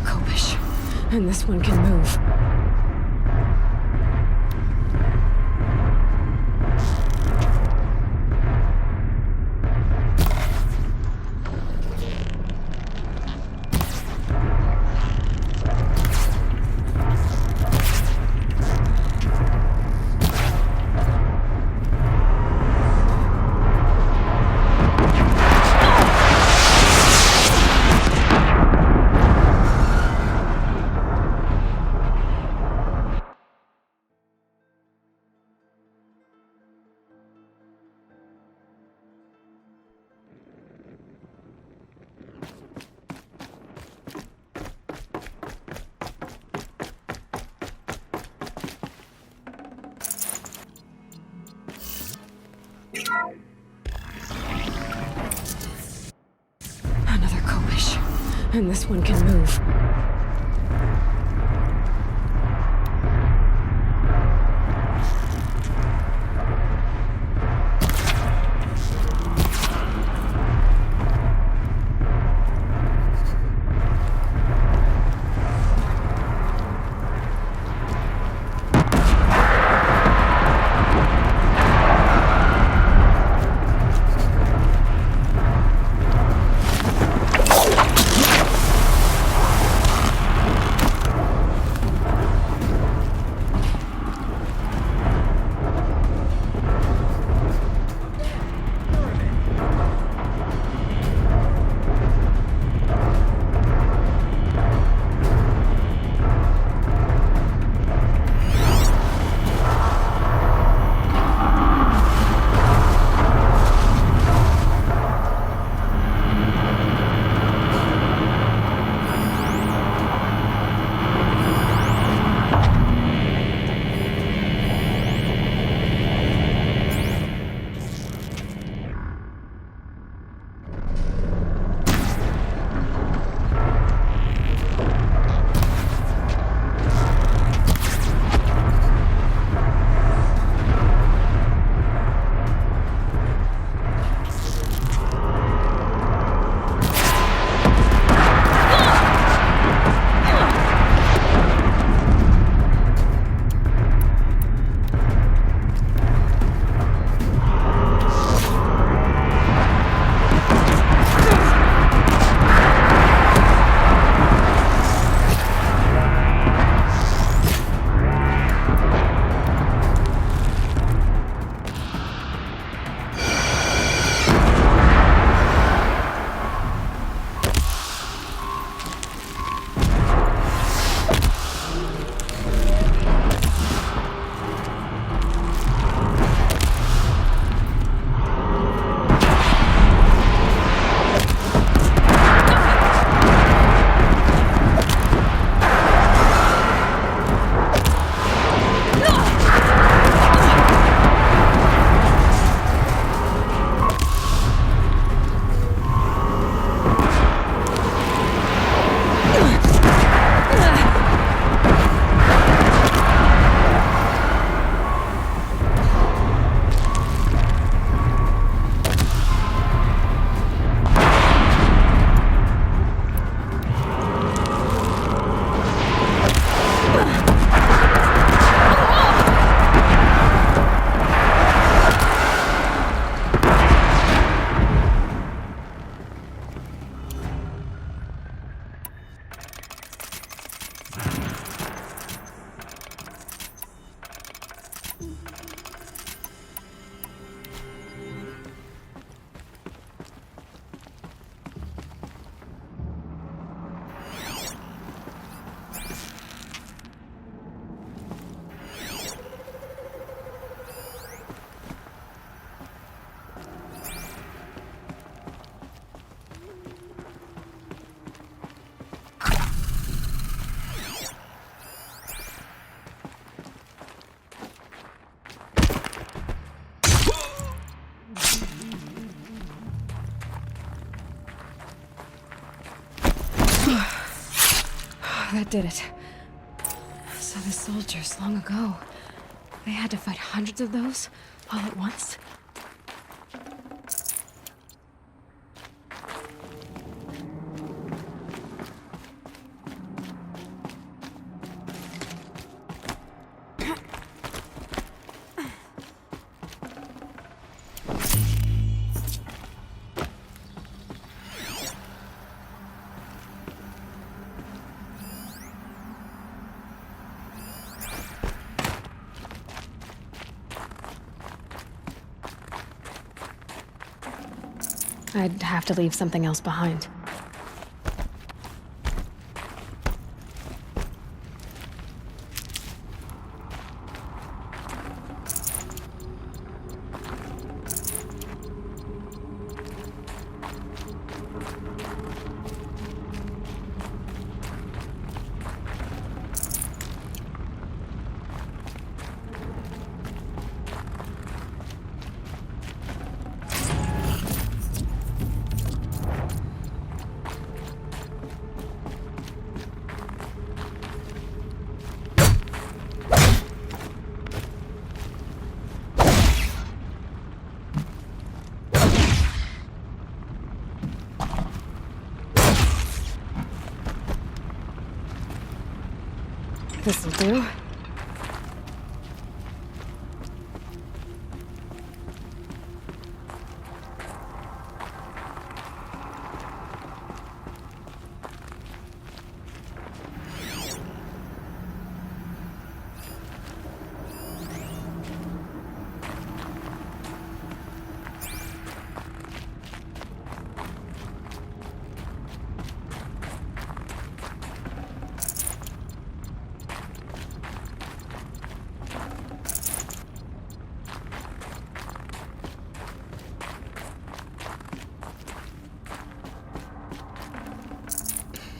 Kopish. And this one can move. Another Kopish. And this one can move. That did it. So the soldiers, long ago, they had to fight hundreds of those all at once? I'd have to leave something else behind. This'll do.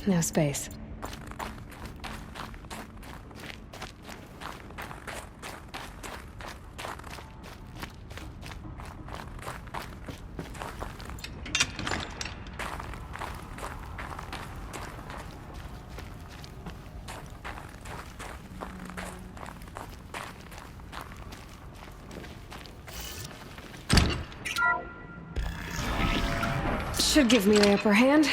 No space. Should give me the upper hand.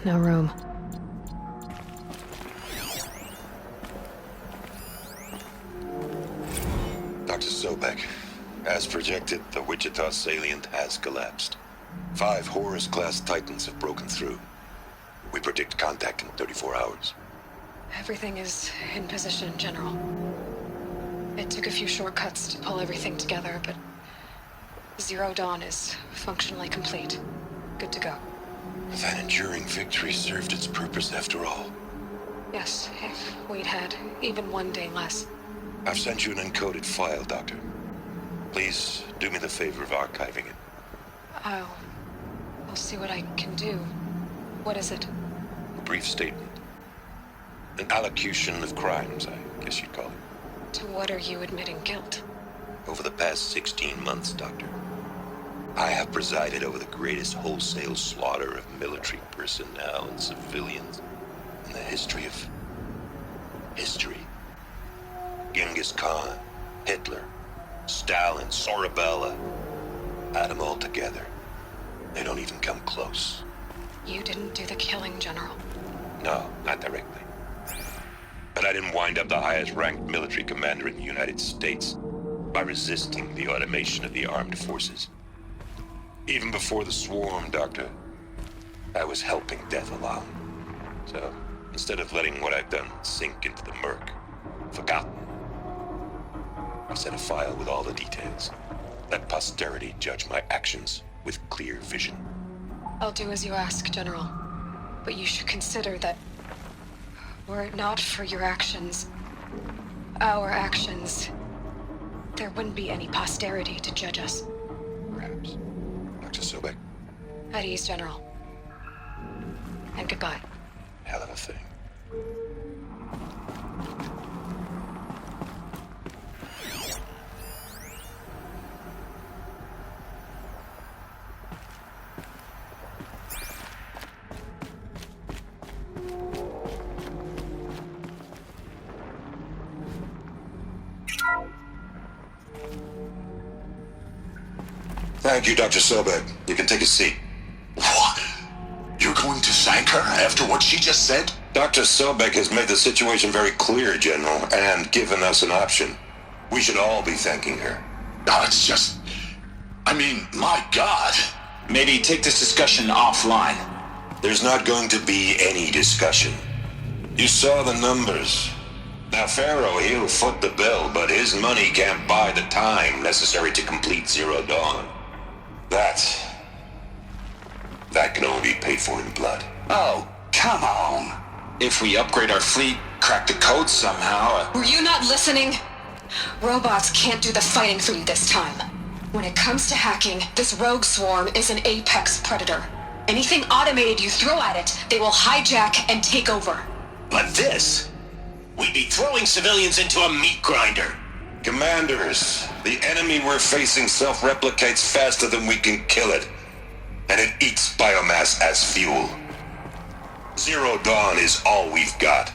No room. Dr. Sobek, as projected, the Wichita salient has collapsed. 5 Horus-class Titans have broken through. We predict contact in 34 hours. Everything is in position, General. It took a few shortcuts to pull everything together, but Zero Dawn is functionally complete. Good to go. That enduring victory served its purpose after all. Yes, if we'd had even one day less. I've sent you an encoded file, Doctor. Please do me the favor of archiving it. I'll see what I can do. What is it? A brief statement. An allocution of crimes, I guess you'd call it. To what are you admitting guilt? Over the past 16 months, Doctor, I have presided over the greatest wholesale slaughter of military personnel and civilians in the history of history. Genghis Khan, Hitler, Stalin, Sorabella. Add them all together. They don't even come close. You didn't do the killing, General. No, not directly. But I didn't wind up the highest-ranked military commander in the United States by resisting the automation of the armed forces. Even before the swarm, Doctor, I was helping death along. So, instead of letting what I've done sink into the murk, forgotten, I set a file with all the details. Let posterity judge my actions with clear vision. I'll do as you ask, General. But you should consider that were it not for your actions, our actions, there wouldn't be any posterity to judge us. Perhaps. Dr. Sobek, At ease, General. And goodbye. hell of a thing. Thank you, Dr. Sobek. You can take a seat. What? You're going to thank her after what she just said? Dr. Sobek has made the situation very clear, General, and given us an option. We should all be thanking her. No, it's just... I mean, my God. Maybe take this discussion offline. There's not going to be any discussion. You saw the numbers. Now, Pharaoh, he'll foot the bill, but his money can't buy the time necessary to complete Zero Dawn. That can only be paid for in blood. Oh, come on. If we upgrade our fleet, crack the code somehow... Were you not listening? Robots can't do the fighting for you this time. When it comes to hacking, this rogue swarm is an apex predator. Anything automated you throw at it, they will hijack and take over. But this... we'd be throwing civilians into a meat grinder. Commanders, the enemy we're facing self-replicates faster than we can kill it. And it eats biomass as fuel. Zero Dawn is all we've got.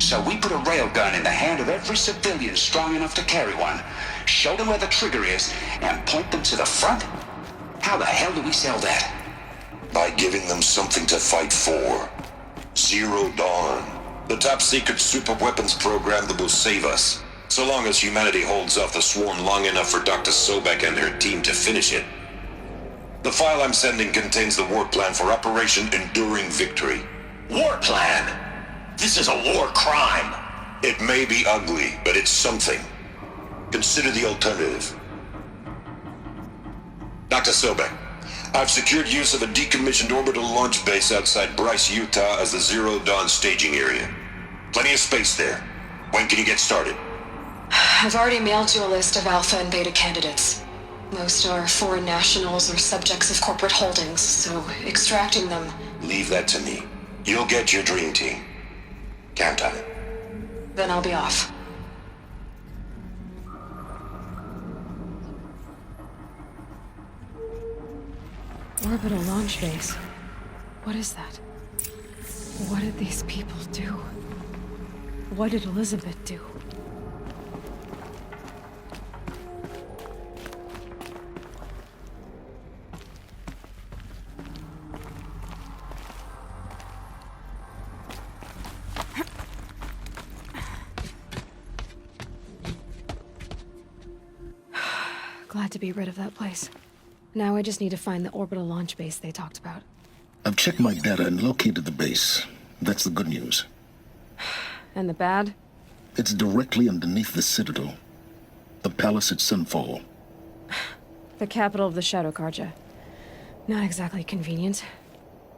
So we put a railgun in the hand of every civilian strong enough to carry one, show them where the trigger is, and point them to the front? How the hell do we sell that? By giving them something to fight for. Zero Dawn. The top-secret super-weapons program that will save us. So long as humanity holds off the swarm long enough for Dr. Sobek and her team to finish it. The file I'm sending contains the war plan for Operation Enduring Victory. War plan? This is a war crime. It may be ugly, but it's something. Consider the alternative. Dr. Sobek, I've secured use of a decommissioned orbital launch base outside Bryce, Utah as the Zero Dawn staging area. Plenty of space there. When can you get started? I've already mailed you a list of alpha and beta candidates. Most are foreign nationals or subjects of corporate holdings, so extracting them... Leave that to me. You'll get your dream team. Count on it. Then I'll be off. Orbital launch base. What is that? What did these people do? What did Elizabeth do? Glad to be rid of that place. Now I just need to find the orbital launch base they talked about. I've checked my data and located the base. That's the good news. And the bad? It's directly underneath the Citadel. The palace at Sunfall. The capital of the Shadow Carja. Not exactly convenient.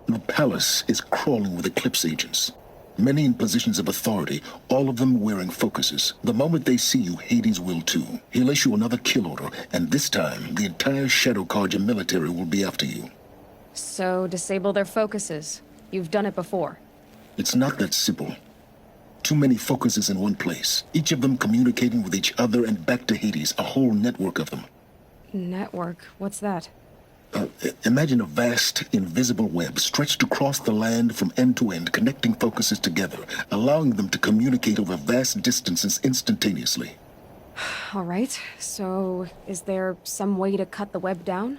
The palace is crawling with Eclipse agents. Many in positions of authority, all of them wearing focuses. The moment they see you, Hades will too. He'll issue another kill order, and this time, the entire Shadow Carja military will be after you. So, disable their focuses. You've done it before. It's not that simple. Too many focuses in one place, each of them communicating with each other and back to Hades, a whole network of them. Network? What's that? Imagine a vast, invisible web stretched across the land from end to end, connecting focuses together, allowing them to communicate over vast distances instantaneously. All right, so is there some way to cut the web down?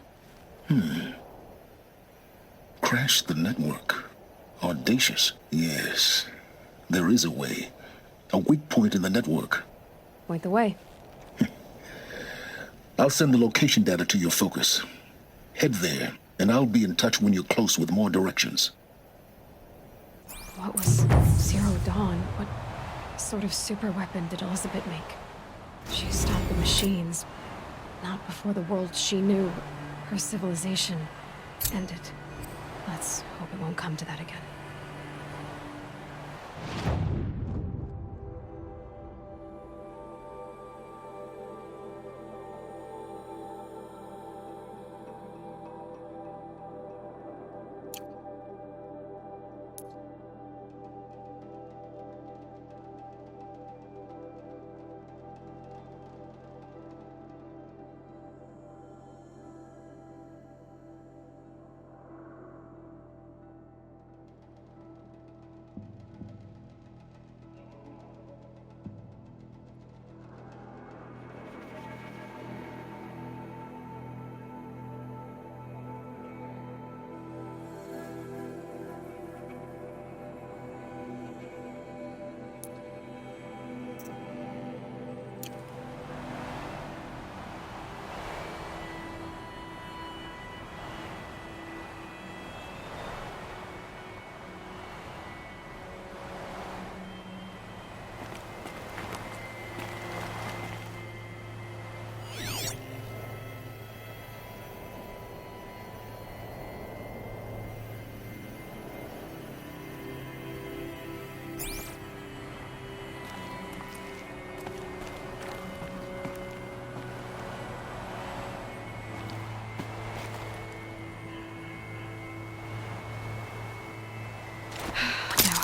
Crash the network. Audacious. Yes, there is a way. A weak point in the network. Point the way. I'll send the location data to your focus. Head there, and I'll be in touch when you're close with more directions. What was Zero Dawn? What sort of super weapon did Elizabeth make? She stopped the machines. Not before the world she knew, her civilization, ended. Let's hope it won't come to that again.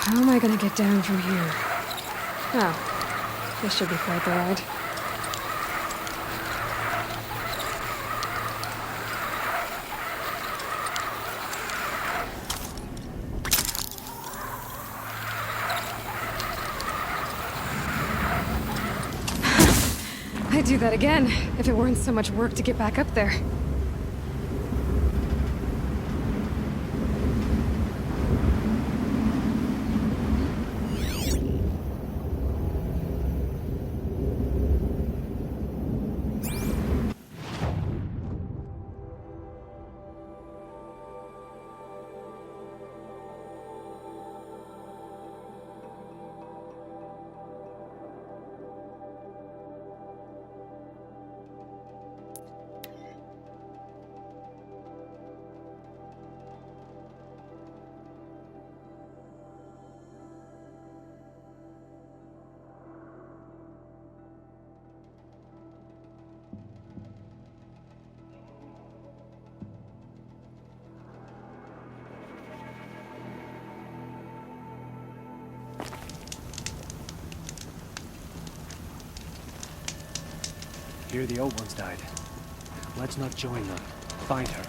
How am I gonna get down from here? Oh, this should be quite the ride. I'd do that again, if it weren't so much work to get back up there. Here the old ones died. Let's not join them. Find her.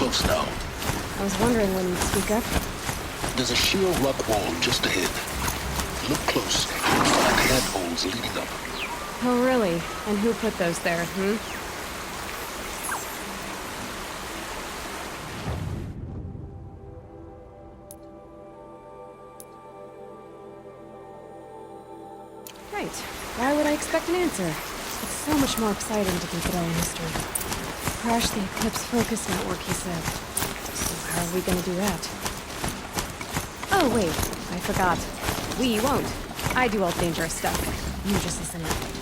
close now. I was wondering when you'd speak up. There's a sheer rock wall just ahead. Look close. You'll find handholds leading up. Oh, really? And who put those there, Right. Why would I expect an answer? It's so much more exciting to keep it all a mystery. Crash the Eclipse focus network, he said. So how are we gonna do that? Oh, wait. I forgot. We won't. I do all dangerous stuff. You just listen in.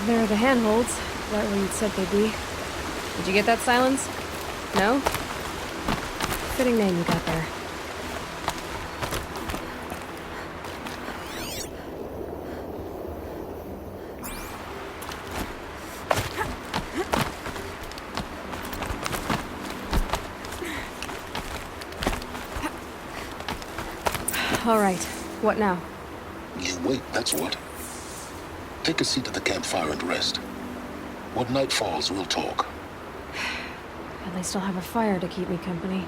There are the handholds, right where you'd said they'd be. Did you get that, Silence? No? Fitting name you got there. All right, what now? You wait, that's what. Take a seat at the campfire and rest. When night falls, we'll talk. At least I'll have a fire to keep me company.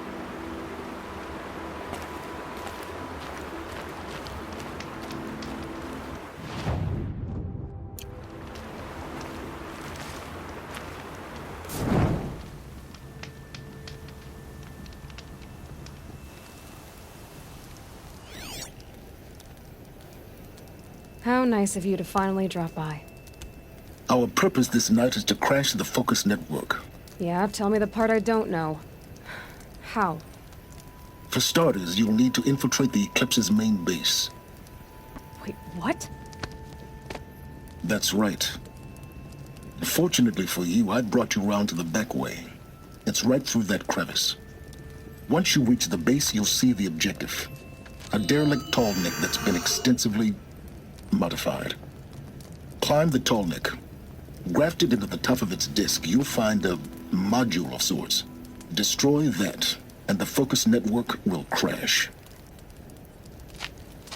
How nice of you to finally drop by. Our purpose this night is to crash the focus network. Yeah, tell me the part I don't know. How? For starters, you'll need to infiltrate the Eclipse's main base. Wait, what? That's right. Fortunately for you, I brought you round to the back way. It's right through that crevice. Once you reach the base, you'll see the objective. A derelict tall neck that's been extensively modified. Climb the tall neck. Grafted into the top of its disk, you'll find a module of sorts. Destroy that, and the focus network will crash.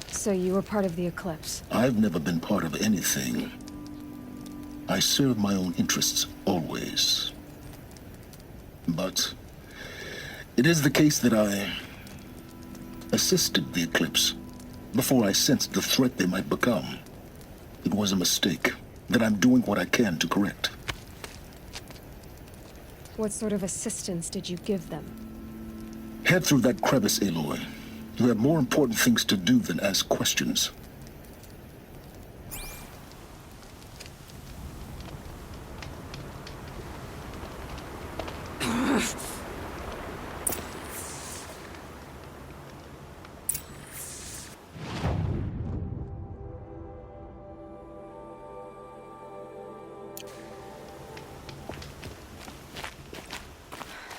So you were part of the Eclipse? I've never been part of anything. I serve my own interests, always. But it is the case that I assisted the Eclipse before I sensed the threat they might become. It was a mistake that I'm doing what I can to correct. What sort of assistance did you give them? Head through that crevice, Aloy. You have more important things to do than ask questions.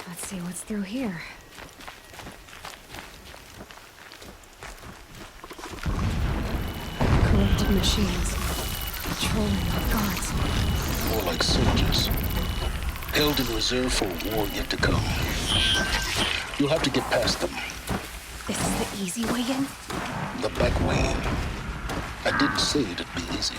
Let's see what's through here. Corrupted machines. Patrolling like guards. More like soldiers. Held in reserve for a war yet to come. You'll have to get past them. This is the easy way in? The back way in. I didn't say it'd be easy.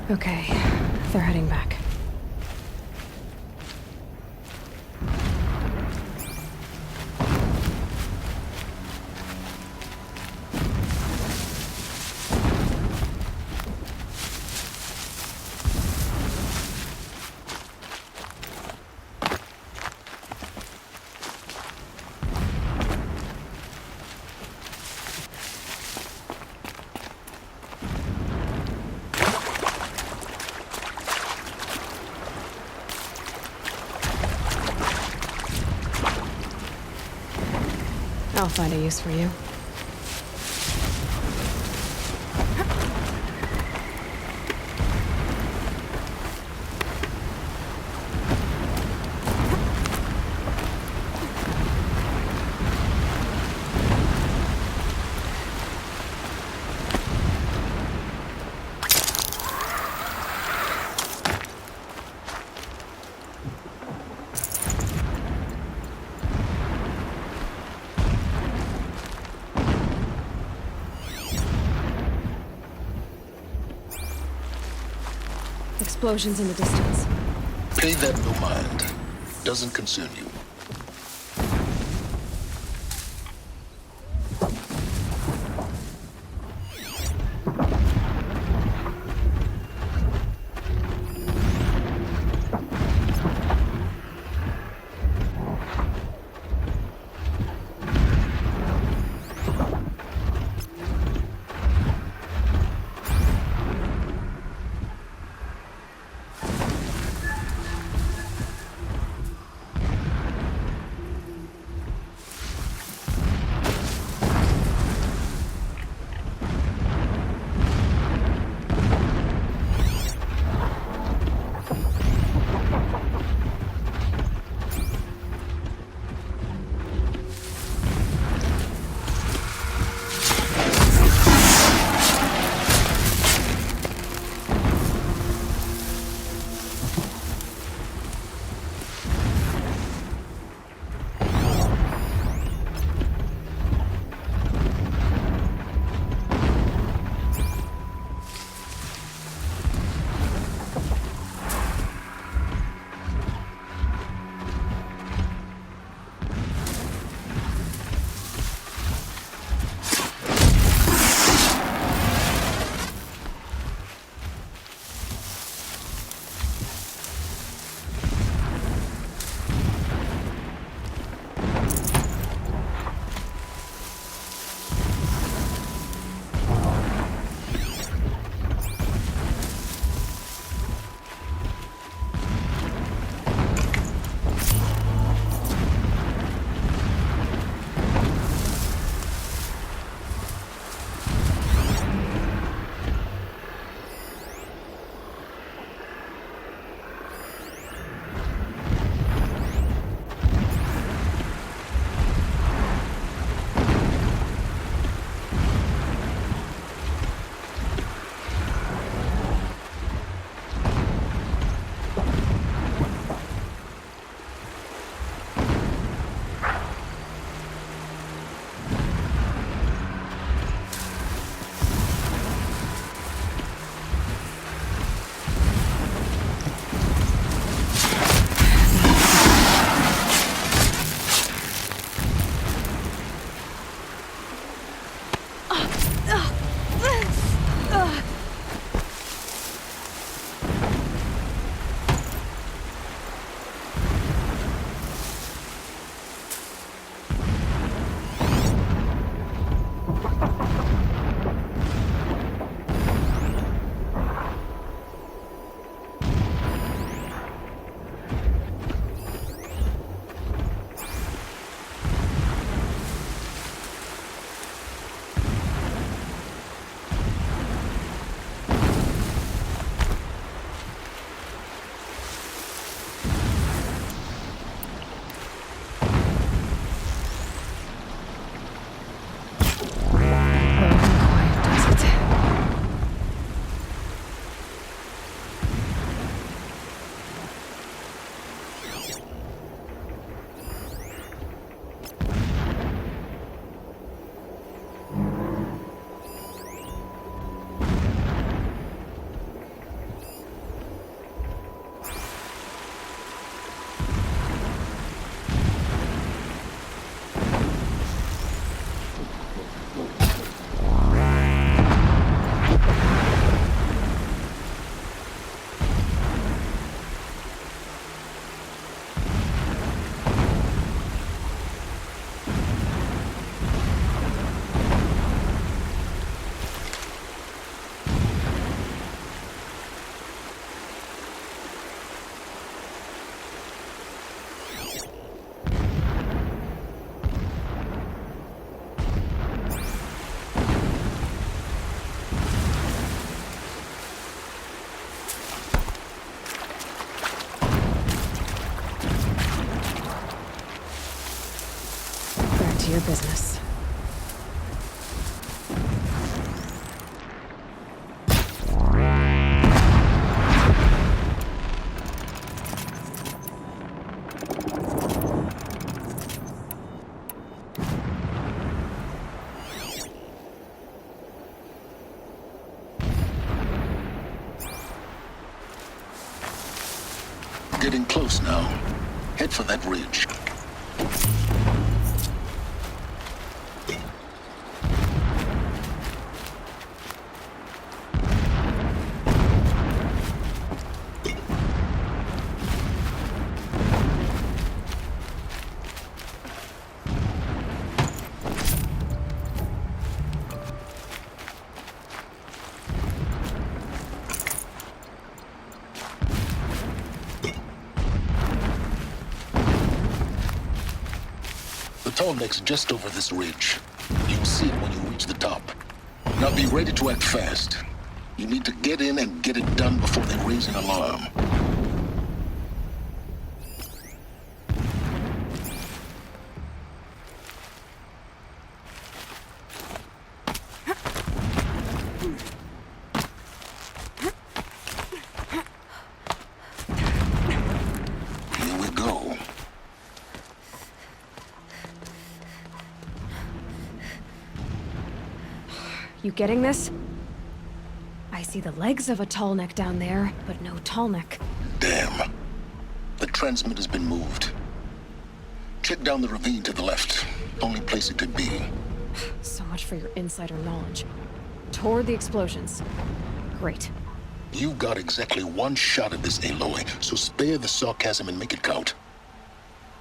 Okay, they're heading back. I'll find a use for you. Explosions in the distance. Pay that no mind. Doesn't concern you. getting close now. Head for that ridge. The tall neck's just over this ridge. You'll see it when you reach the top. Now be ready to act fast. You need to get in and get it done before they raise an alarm. Here we go. You getting this? I see the legs of a tall neck down there, but no tall neck. Damn. The transmitter's been moved. Check down the ravine to the left. Only place it could be. So much for your insider knowledge. Toward the explosions. Great. You've got exactly one shot at this, Aloy, so spare the sarcasm and make it count.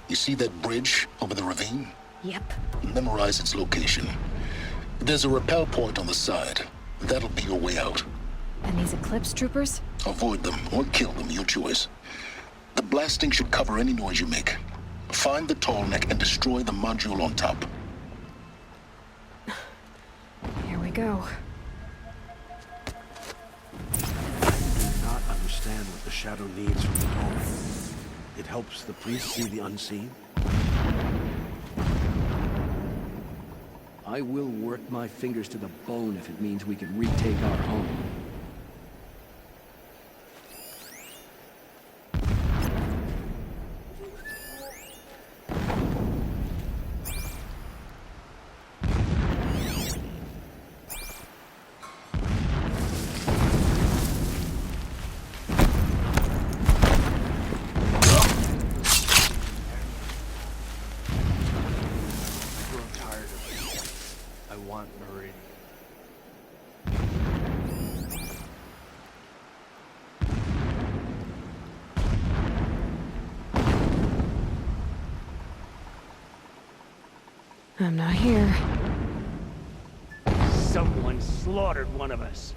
You see that bridge over the ravine? Yep. Memorize its location. There's a rappel point on the side. That'll be your way out. And these Eclipse troopers? Avoid them or kill them, your choice. The blasting should cover any noise you make. Find the tall neck and destroy the module on top. Here we go. I do not understand what the Shadow needs from the Dawn. It helps the priest see the unseen. I will work my fingers to the bone if it means we can retake our home. I'm not here. Someone slaughtered one of us.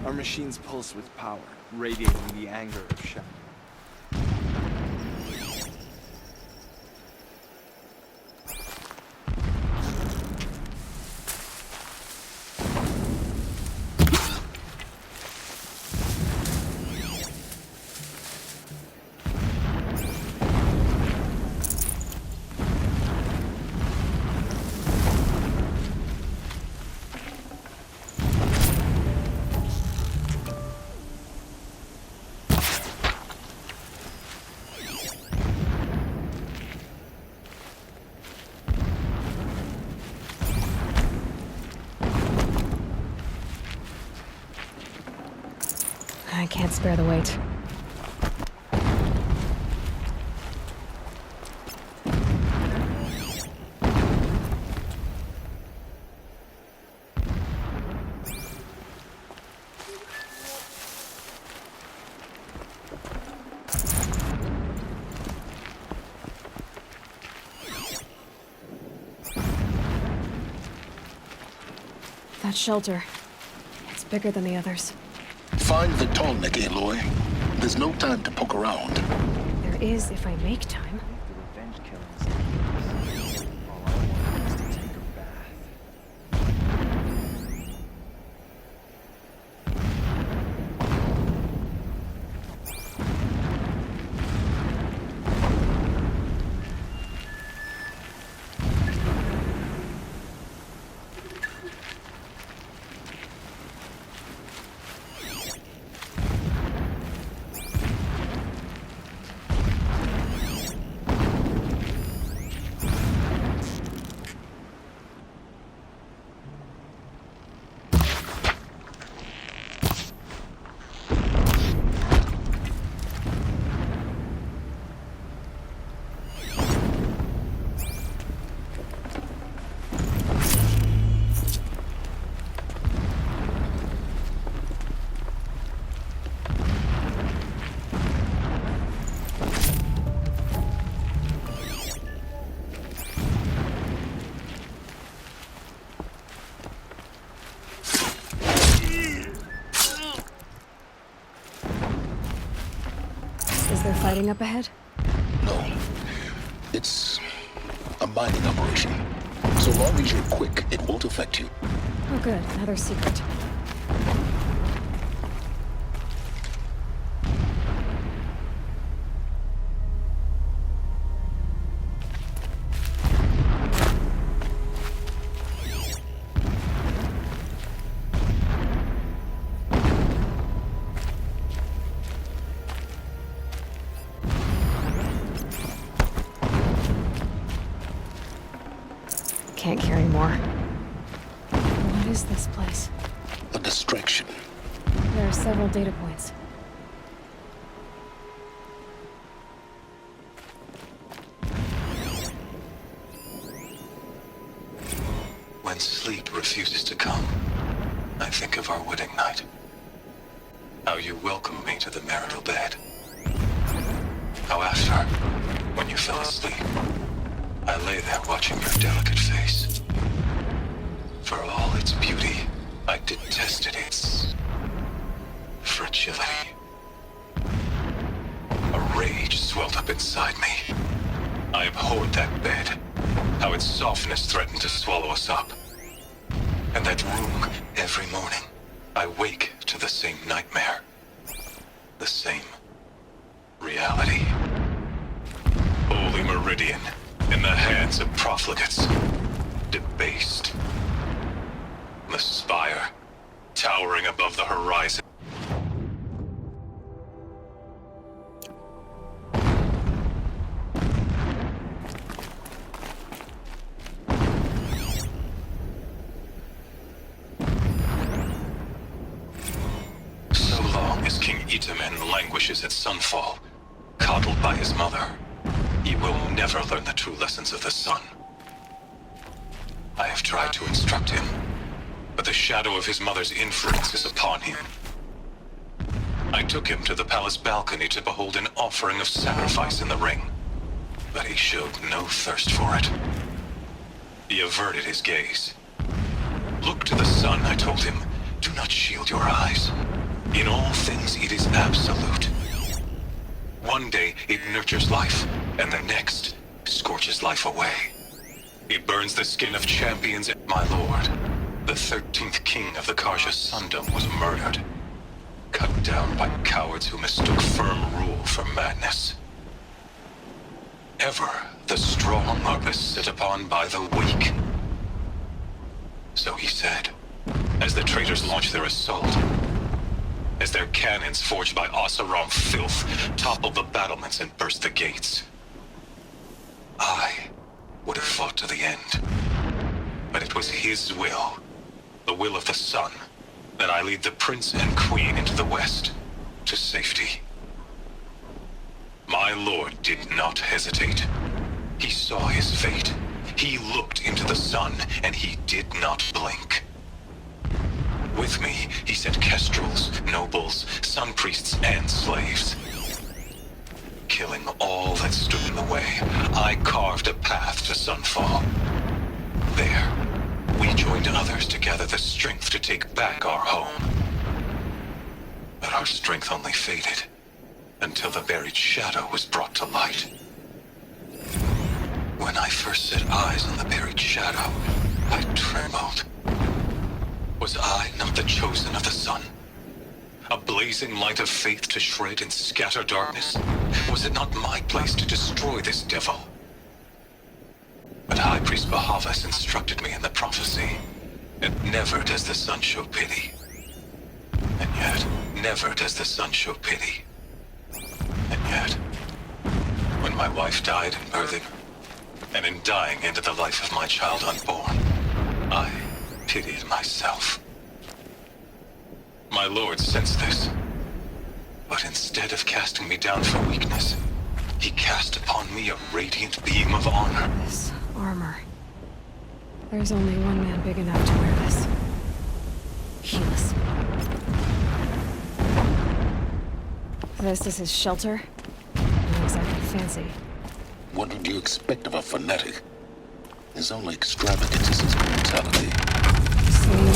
Our machines pulse with power, radiating the anger of Shadow. I can't spare the weight. That shelter. It's bigger than the others. Find the Tallneck, Aloy. There's no time to poke around. There is if I make time. The revenge killings. All I want is to take a bath. Is there fighting up ahead? No. It's a mining operation. So long as you're quick, it won't affect you. Oh good, another secret. Can't carry more. What is this place? A distraction. There are several data points. When sleep refuses to come, I think of our wedding night. How you welcomed me to the marital bed. How after, when you fell asleep, I lay there watching your delicate face. For all its beauty, I detested its fragility. A rage swelled up inside me. I abhorred that bed, how its softness threatened to swallow us up. And that room, every morning, I wake to the same nightmare. The same reality. Holy Meridian, in the hands of profligates, debased. The spire, towering above the horizon. So long as King Itamen languishes at Sunfall, coddled by his mother, he will never learn the true lessons of the sun. I have tried to instruct him, but the shadow of his mother's influence is upon him. I took him to the palace balcony to behold an offering of sacrifice in the ring, but he showed no thirst for it. He averted his gaze. Look to the sun, I told him. Do not shield your eyes. In all things, it is absolute. One day, it nurtures life, and the next, scorches life away. It burns the skin of champions. My lord, the 13th king of the Karja Sundom was murdered. Cut down by cowards who mistook firm rule for madness. Ever the strong are beset upon by the weak. So he said, as the traitors launched their assault, as their cannons forged by Oseram filth toppled the battlements and burst the gates. I would have fought to the end. But it was his will, the will of the sun, that I lead the prince and queen into the west. to safety. My lord did not hesitate. He saw his fate. He looked into the sun, and he did not blink. With me, he sent kestrels, nobles, sun priests, and slaves. Killing all that stood in the way, I carved a path to Sunfall. There, we joined others to gather the strength to take back our home. But our strength only faded, until the buried shadow was brought to light. When I first set eyes on the buried shadow, I trembled. Was I not the chosen of the sun? A blazing light of faith to shred and scatter darkness? Was it not my place to destroy this devil? But High Priest Bahavas instructed me in the prophecy, and never does the sun show pity. And yet, never does the sun show pity. And yet, when my wife died in birthing, and in dying into the life of my child unborn, I pitied myself. My lord sensed this, but instead of casting me down for weakness, he cast upon me a radiant beam of honor. This armor. There's only one man big enough to wear this. Helis. This is his shelter? Not exactly fancy. What would you expect of a fanatic? His only extravagance is his brutality. Same.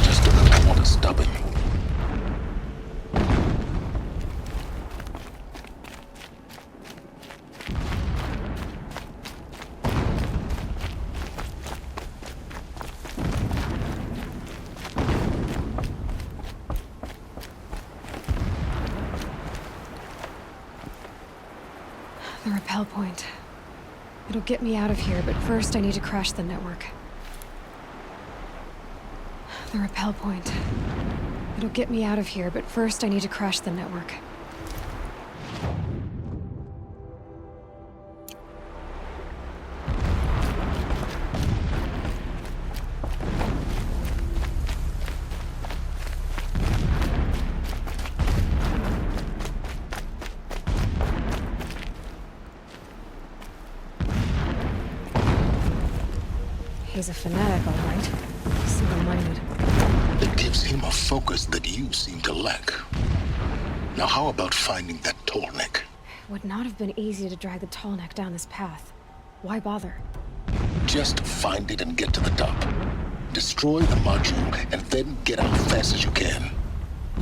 Just because I want to stop him. The rappel point. It'll get me out of here, but first I need to crash the network. The rappel point. It'll get me out of here, but first I need to crash the network. He's a fanatic, all right. Single-minded. It gives him a focus that you seem to lack. Now how about finding that tall neck? It would not have been easy to drag the tall neck down this path. Why bother? Just find it and get to the top. Destroy the module and then get out fast as you can.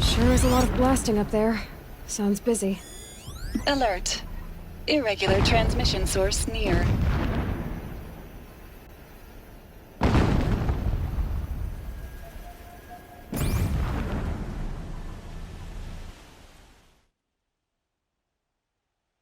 Sure is a lot of blasting up there. Sounds busy. Alert. Irregular transmission source near.